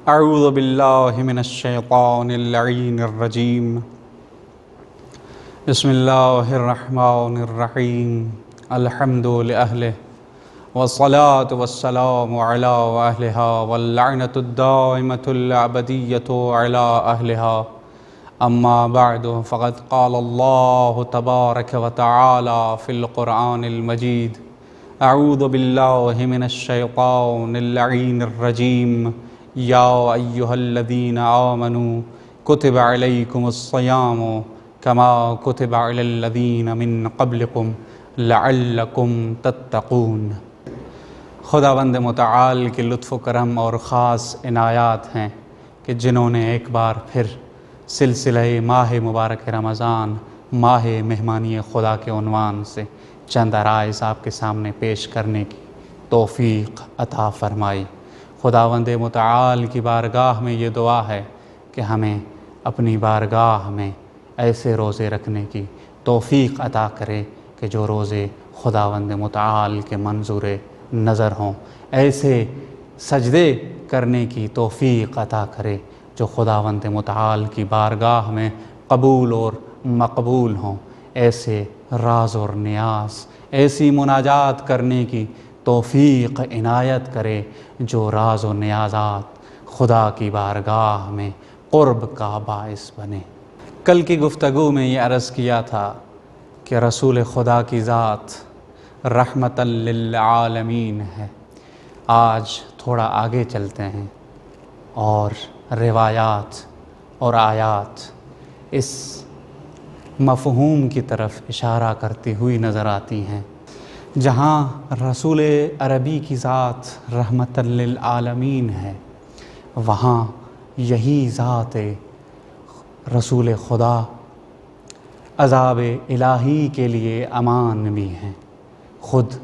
اعوذ باللہ من الشیطان اللعین الرجیم بسم اللہ الرحمن الرحیم الحمد لأہلہ والصلاة والسلام علی اہلہا واللعنۃ الدائمۃ الابدیۃ علی اہلہا اما بعد فقد قال اللہ تبارک وتعالی فی القرآن المجید اعوذ باللہ من الشیطان اللعین الرجیم یا ایہا الذین آمنوا کتب علیکم الصیام کما کتب علی الذین من قبلکم لعلکم تتقون۔ خداوند متعال کے لطف و کرم اور خاص عنایات ہیں کہ جنہوں نے ایک بار پھر سلسلہ ماہ مبارک رمضان، ماہ مہمانی خدا کے عنوان سے چند عرائض آپ کے سامنے پیش کرنے کی توفیق عطا فرمائی۔ خداوند متعال کی بارگاہ میں یہ دعا ہے کہ ہمیں اپنی بارگاہ میں ایسے روزے رکھنے کی توفیق عطا کرے کہ جو روزے خداوند متعال کے منظور نظر ہوں، ایسے سجدے کرنے کی توفیق عطا کرے جو خداوند متعال کی بارگاہ میں قبول اور مقبول ہوں، ایسے راز اور نیاز، ایسی مناجات کرنے کی توفیق عنایت کرے جو راز و نیازات خدا کی بارگاہ میں قرب کا باعث بنے۔ کل کی گفتگو میں یہ عرض کیا تھا کہ رسول خدا کی ذات رحمت للعالمین ہے۔ آج تھوڑا آگے چلتے ہیں اور روایات اور آیات اس مفہوم کی طرف اشارہ کرتی ہوئی نظر آتی ہیں۔ جہاں رسول عربی کی ذات رحمت للعالمین ہے، وہاں یہی ذات رسول خدا عذاب الہی کے لیے امان بھی ہیں۔ خود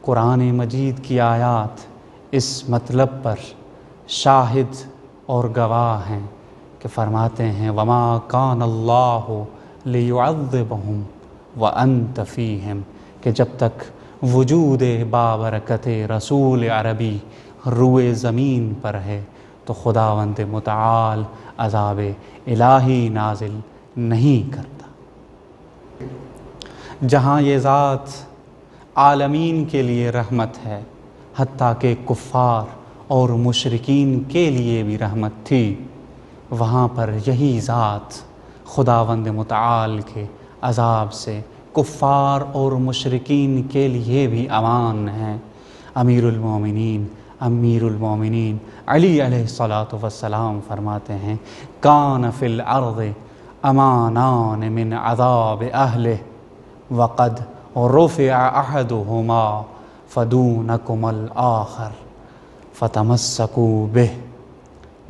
قرآن مجید کی آیات اس مطلب پر شاہد اور گواہ ہیں کہ فرماتے ہیں وَمَا كَانَ اللَّهُ لِيُعَذِّبَهُمْ وَأَنْتَ فِيهِمْ، کہ جب تک وجود بابرکت رسول عربی روئے زمین پر ہے تو خداوند متعال عذاب الہی نازل نہیں کرتا۔ جہاں یہ ذات عالمین کے لیے رحمت ہے، حتیٰ کہ کفار اور مشرکین کے لیے بھی رحمت تھی، وہاں پر یہی ذات خداوند متعال کے عذاب سے کفار اور مشرکین کے لیے بھی امان ہے۔ امیر المومنین علی علیہ الصلاۃ والسلام فرماتے ہیں کان فی الارض امانان من عذاب اہلہ وقد رفع احدہما فدونکم الآخر فتمسکوا بہ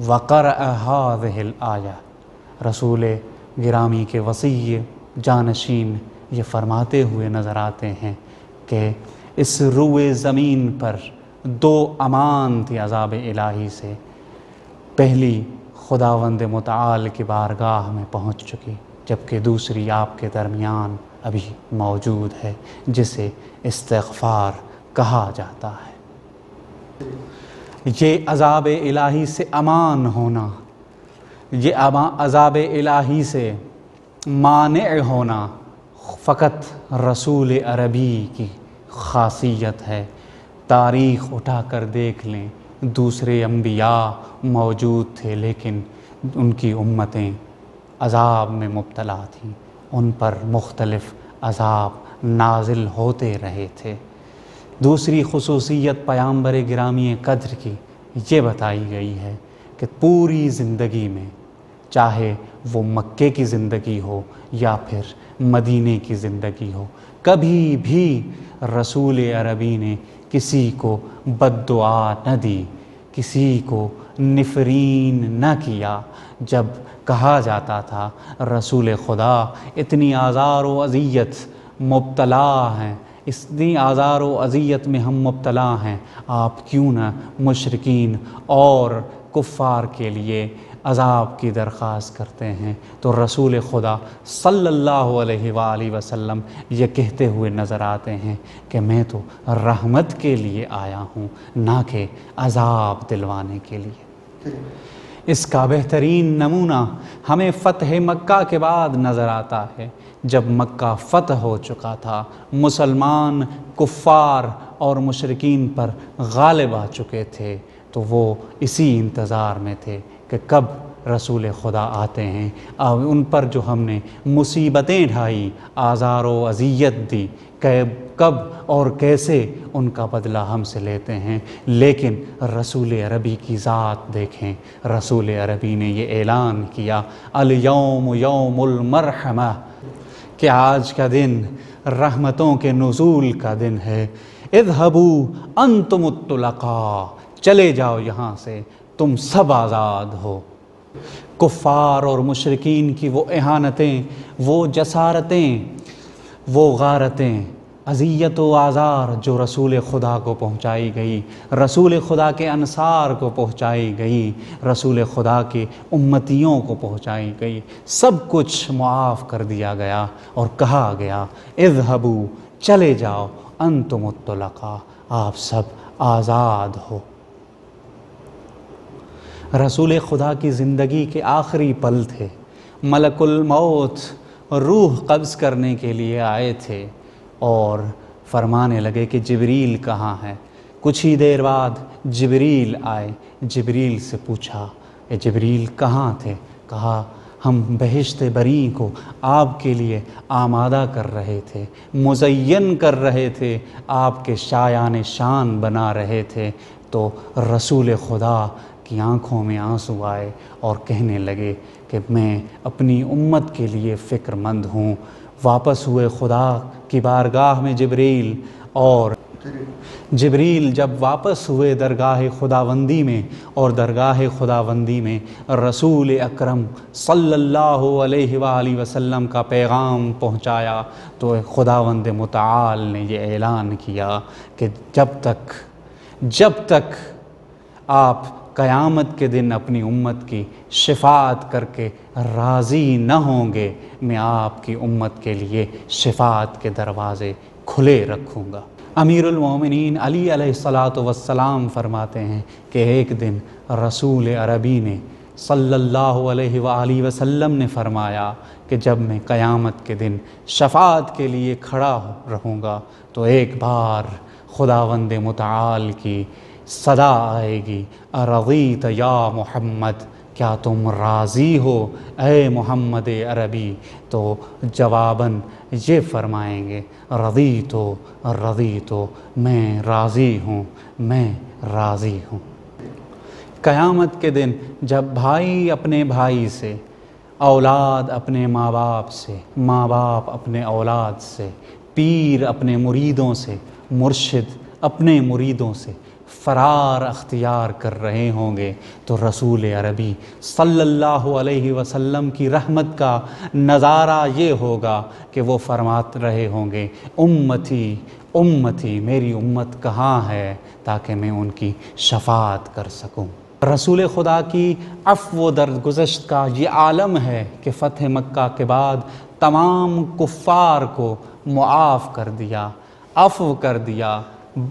وقرأ ہذہ الآیہ۔ رسول گرامی کے وصی جانشین یہ فرماتے ہوئے نظر آتے ہیں کہ اس روئے زمین پر دو امان تھی عذاب الہی سے۔ پہلی خداوند متعال کی بارگاہ میں پہنچ چکی، جبکہ دوسری آپ کے درمیان ابھی موجود ہے، جسے استغفار کہا جاتا ہے۔ یہ عذاب الہی سے امان ہونا، یہ عذاب الہی سے مانع ہونا فقط رسول عربی کی خاصیت ہے۔ تاریخ اٹھا کر دیکھ لیں، دوسرے انبیاء موجود تھے لیکن ان کی امتیں عذاب میں مبتلا تھیں، ان پر مختلف عذاب نازل ہوتے رہے تھے۔ دوسری خصوصیت پیامبر گرامی قدر کی یہ بتائی گئی ہے کہ پوری زندگی میں، چاہے وہ مکے کی زندگی ہو یا پھر مدینے کی زندگی ہو، کبھی بھی رسول عربی نے کسی کو بد دعا نہ دی، کسی کو نفرین نہ کیا۔ جب کہا جاتا تھا رسول خدا اتنی آزار و اذیت مبتلا ہیں، اتنی آزار و اذیت میں ہم مبتلا ہیں، آپ کیوں نہ مشرکین اور کفار کے لیے عذاب کی درخواست کرتے ہیں، تو رسول خدا صلی اللہ علیہ وآلہ وسلم یہ کہتے ہوئے نظر آتے ہیں کہ میں تو رحمت کے لیے آیا ہوں، نہ کہ عذاب دلوانے کے لیے۔ اس کا بہترین نمونہ ہمیں فتح مکہ کے بعد نظر آتا ہے۔ جب مکہ فتح ہو چکا تھا، مسلمان کفار اور مشرکین پر غالب آ چکے تھے، تو وہ اسی انتظار میں تھے کہ کب رسول خدا آتے ہیں، ان پر جو ہم نے مصیبتیں ڈھائی، آزار و اذیت دی، کب اور کیسے ان کا بدلہ ہم سے لیتے ہیں۔ لیکن رسول عربی کی ذات دیکھیں، رسول عربی نے یہ اعلان کیا، الیوم یوم المرحمہ، کہ آج کا دن رحمتوں کے نزول کا دن ہے۔ اذهبوا انتم الطلقاء، چلے جاؤ یہاں سے، تم سب آزاد ہو۔ کفار اور مشرکین کی وہ اہانتیں، وہ جسارتیں، وہ غارتیں، اذیت و آزار جو رسول خدا کو پہنچائی گئی، رسول خدا کے انصار کو پہنچائی گئی، رسول خدا کے امتیوں کو پہنچائی گئی، سب کچھ معاف کر دیا گیا اور کہا گیا اذهبوا، چلے جاؤ، انتم الطلقاء، آپ سب آزاد ہو۔ رسول خدا کی زندگی کے آخری پل تھے، ملک الموت روح قبض کرنے کے لیے آئے تھے اور فرمانے لگے کہ جبریل کہاں ہے۔ کچھ ہی دیر بعد جبریل آئے، جبریل سے پوچھا اے جبریل کہاں تھے؟ کہا ہم بہشت بری کو آپ کے لیے آمادہ کر رہے تھے، مزین کر رہے تھے، آپ کے شایان شان بنا رہے تھے۔ تو رسول خدا کی آنکھوں میں آنسو آئے اور کہنے لگے کہ میں اپنی امت کے لیے فکر مند ہوں۔ واپس ہوئے خدا کی بارگاہ میں جبریل، اور جبریل جب واپس ہوئے درگاہ خداوندی میں، اور درگاہ خداوندی میں رسول اکرم صلی اللہ علیہ وآلہ وسلم کا پیغام پہنچایا، تو خداوند متعال نے یہ اعلان کیا کہ جب تک آپ قیامت کے دن اپنی امت کی شفاعت کر کے راضی نہ ہوں گے، میں آپ کی امت کے لیے شفاعت کے دروازے کھلے رکھوں گا۔ امیر المومنین علی علیہ الصلاۃ والسلام فرماتے ہیں کہ ایک دن رسول عربی نے صلی اللہ علیہ وآلہ وسلم نے فرمایا کہ جب میں قیامت کے دن شفاعت کے لیے کھڑا رہوں گا تو ایک بار خداوند متعال کی صدا آئے گی، ارضیت یا محمد، کیا تم راضی ہو اے محمد عربی؟ تو جواباً یہ فرمائیں گے رضیتو، میں راضی ہوں، میں راضی ہوں۔ قیامت کے دن جب بھائی اپنے بھائی سے، اولاد اپنے ماں باپ سے، ماں باپ اپنے اولاد سے، پیر اپنے مریدوں سے، مرشد اپنے مریدوں سے فرار اختیار کر رہے ہوں گے، تو رسول عربی صلی اللہ علیہ وسلم کی رحمت کا نظارہ یہ ہوگا کہ وہ فرمات رہے ہوں گے امتی امتی، میری امت کہاں ہے تاکہ میں ان کی شفاعت کر سکوں۔ رسول خدا کی عفو و درگزشت کا یہ عالم ہے کہ فتح مکہ کے بعد تمام کفار کو معاف کر دیا، عفو کر دیا،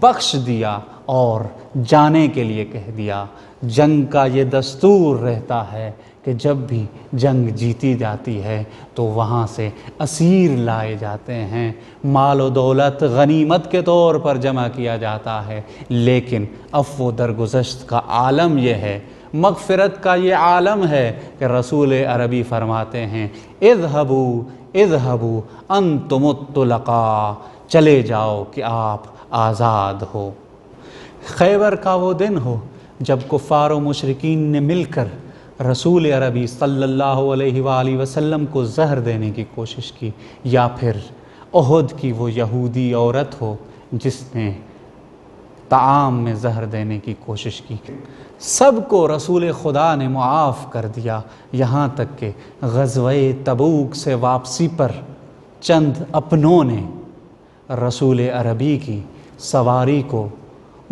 بخش دیا اور جانے کے لیے کہہ دیا۔ جنگ کا یہ دستور رہتا ہے کہ جب بھی جنگ جیتی جاتی ہے تو وہاں سے اسیر لائے جاتے ہیں، مال و دولت غنیمت کے طور پر جمع کیا جاتا ہے، لیکن عفو و درگزشت کا عالم یہ ہے، مغفرت کا یہ عالم ہے کہ رسول عربی فرماتے ہیں اذهبوا انتم الطلقاء، چلے جاؤ کہ آپ آزاد ہو۔ خیبر کا وہ دن ہو جب کفار و مشرکین نے مل کر رسول عربی صلی اللہ علیہ وآلہ وسلم کو زہر دینے کی کوشش کی، یا پھر احد کی وہ یہودی عورت ہو جس نے طعام میں زہر دینے کی کوشش کی، سب کو رسول خدا نے معاف کر دیا، یہاں تک کہ غزوہ تبوک سے واپسی پر چند اپنوں نے رسول عربی کی سواری کو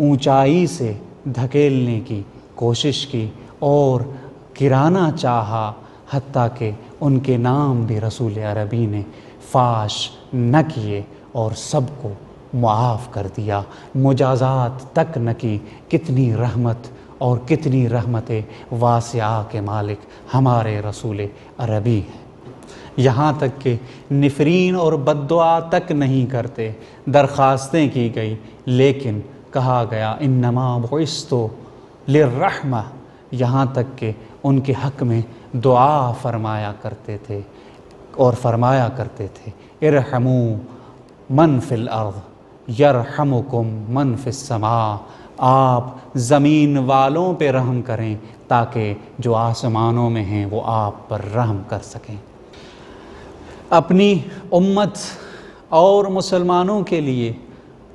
اونچائی سے دھکیلنے کی کوشش کی اور گرانا چاہا، حتیٰ کہ ان کے نام بھی رسول عربی نے فاش نہ کیے اور سب کو معاف کر دیا، مجازات تک نہ کی۔ کتنی رحمت اور کتنی رحمت واسعہ کے مالک ہمارے رسول عربی ہیں۔ یہاں تک کہ نفرین اور بد دعا تک نہیں کرتے، درخواستیں کی گئی لیکن کہا گیا انما بعثت للرحمہ، یہاں تک کہ ان کے حق میں دعا فرمایا کرتے تھے اور فرمایا کرتے تھے ارحموا من فی الارض یرحمکم من فی السماء، آپ زمین والوں پہ رحم کریں تاکہ جو آسمانوں میں ہیں وہ آپ پر رحم کر سکیں۔ اپنی امت اور مسلمانوں کے لیے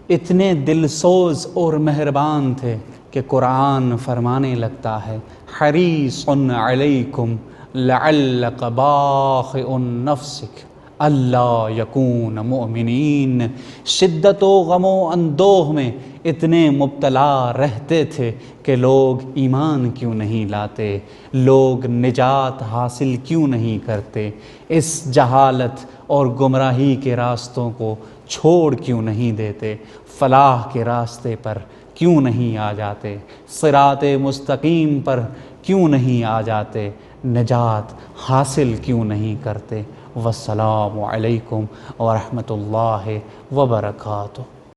اتنے دل سوز اور مہربان تھے کہ قرآن فرمانے لگتا ہے حریص علیکم لعلک باخع نفسک اللہ یکون مؤمنین، شدت و غم و اندوہ میں اتنے مبتلا رہتے تھے کہ لوگ ایمان کیوں نہیں لاتے، لوگ نجات حاصل کیوں نہیں کرتے، اس جہالت اور گمراہی کے راستوں کو چھوڑ کیوں نہیں دیتے، فلاح کے راستے پر کیوں نہیں آ جاتے، صراط مستقیم پر کیوں نہیں آ جاتے، نجات حاصل کیوں نہیں کرتے۔ والسلام علیکم ورحمۃ اللہ وبرکاتہ۔